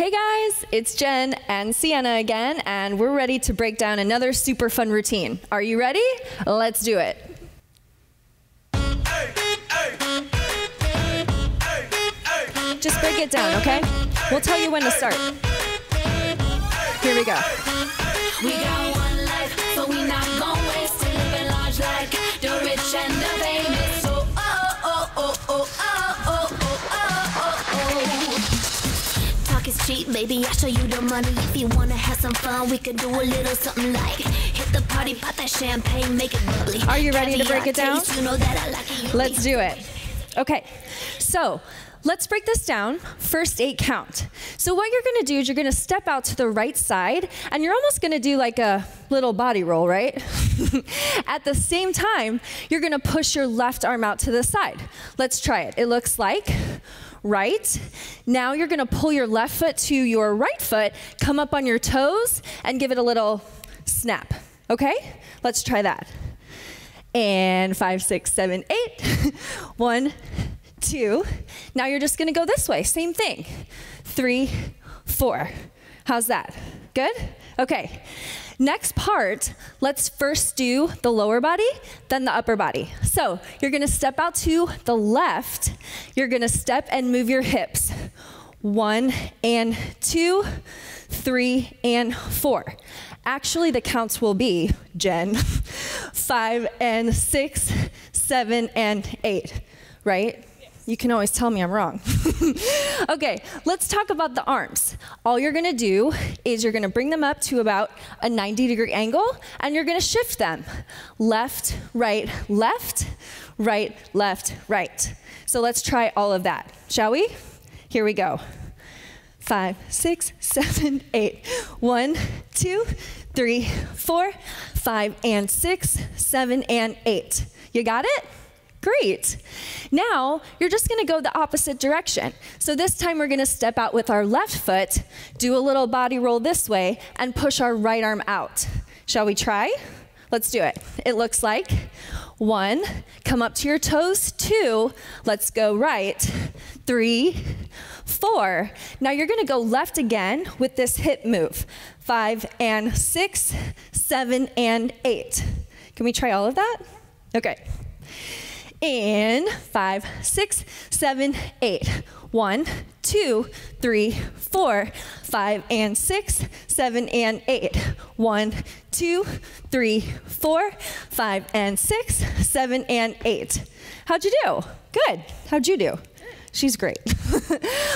Hey guys, it's Jen and Sienna again, and we're ready to break down another super fun routine. Are you ready? Let's do it. Just break it down, okay? We'll tell you when to start. Here we go. We got one life, so we not gon' waste it. Living large like the rich and the famous. So talk is cheap, baby, I'll show you the money. If you wanna have some fun, we could do a little something like hit the party, pop that champagne, make it bubbly. Are you ready to break it down? You know that I like it. Let's do it. Okay, so let's break this down. First 8 count. So what you're gonna do is you're gonna step out to the right side, and you're almost gonna do like a little body roll, right? At the same time, you're gonna push your left arm out to the side. Let's try it. It looks like right. Now you're gonna pull your left foot to your right foot, come up on your toes, and give it a little snap, okay? Let's try that. And 5, 6, 7, 8. 1, 2. Now you're just gonna go this way, same thing. 3, 4. How's that? Good? Okay. Next part, let's first do the lower body, then the upper body. So you're gonna step out to the left, you're gonna step and move your hips. 1 and 2, 3 and 4. Actually, the counts will be, Jen, 5 and 6, 7 and 8, right? You can always tell me I'm wrong. Okay, let's talk about the arms. All you're gonna do is you're gonna bring them up to about a 90-degree angle, and you're gonna shift them. Left, right, left, right, left, right. So let's try all of that, shall we? Here we go. 5, 6, 7, 8. 1, 2, 3, 4, 5 and 6, 7 and 8. You got it? Great. Now, you're just gonna go the opposite direction. So this time we're gonna step out with our left foot, do a little body roll this way, and push our right arm out. Shall we try? Let's do it. It looks like 1, come up to your toes, 2, let's go right, 3, 4. Now you're gonna go left again with this hip move. 5 and 6, 7 and 8. Can we try all of that? Okay. And 5, 6, 7, 8. 1, 2, 3, 4, 5 and 6, 7 and 8. 1, 2, 3, 4, 5 and 6, 7 and 8. How'd you do? Good. How'd you do? She's great.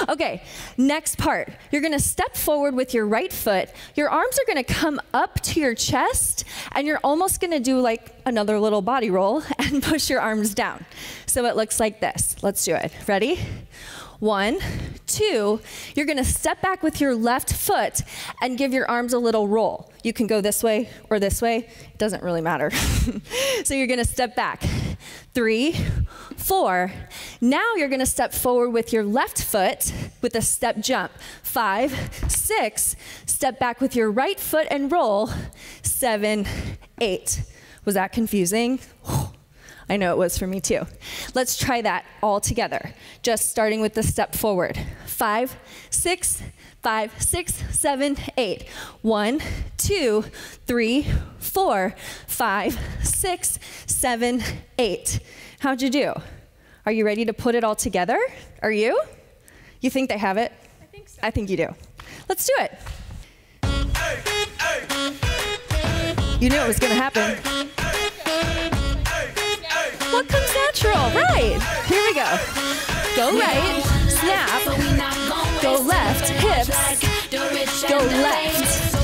Okay, next part. You're gonna step forward with your right foot. Your arms are gonna come up to your chest, and you're almost gonna do like another little body roll and push your arms down. So it looks like this. Let's do it. Ready? 1, 2. You're gonna step back with your left foot and give your arms a little roll. You can go this way or this way. It doesn't really matter. So you're gonna step back. 3, 4. Now you're gonna step forward with your left foot with a step jump. 5, 6. Step back with your right foot and roll. 7, 8. Was that confusing? I know it was for me too. Let's try that all together. Just starting with the step forward. 5, 6, 5, 6, 7, 8. 1, 2, 3, 4, 5, 6, 7, 8. How'd you do? Are you ready to put it all together? Are you? You think they have it? I think so. I think you do. Let's do it. You knew it was gonna happen. What comes natural? Right. Here we go. Go right, snap, go left, hips, go left.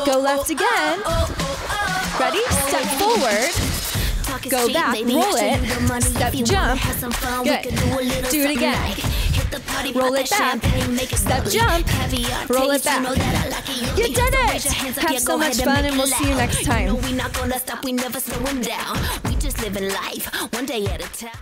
Go left again. Ready? Step forward. Go back, roll it, step jump. Good. Do it again. Roll it back, step jump, roll it back. You did it! Have so much fun, and we'll see you next time. We not gonna stop, we never slowing down. We just living life, one day at a time.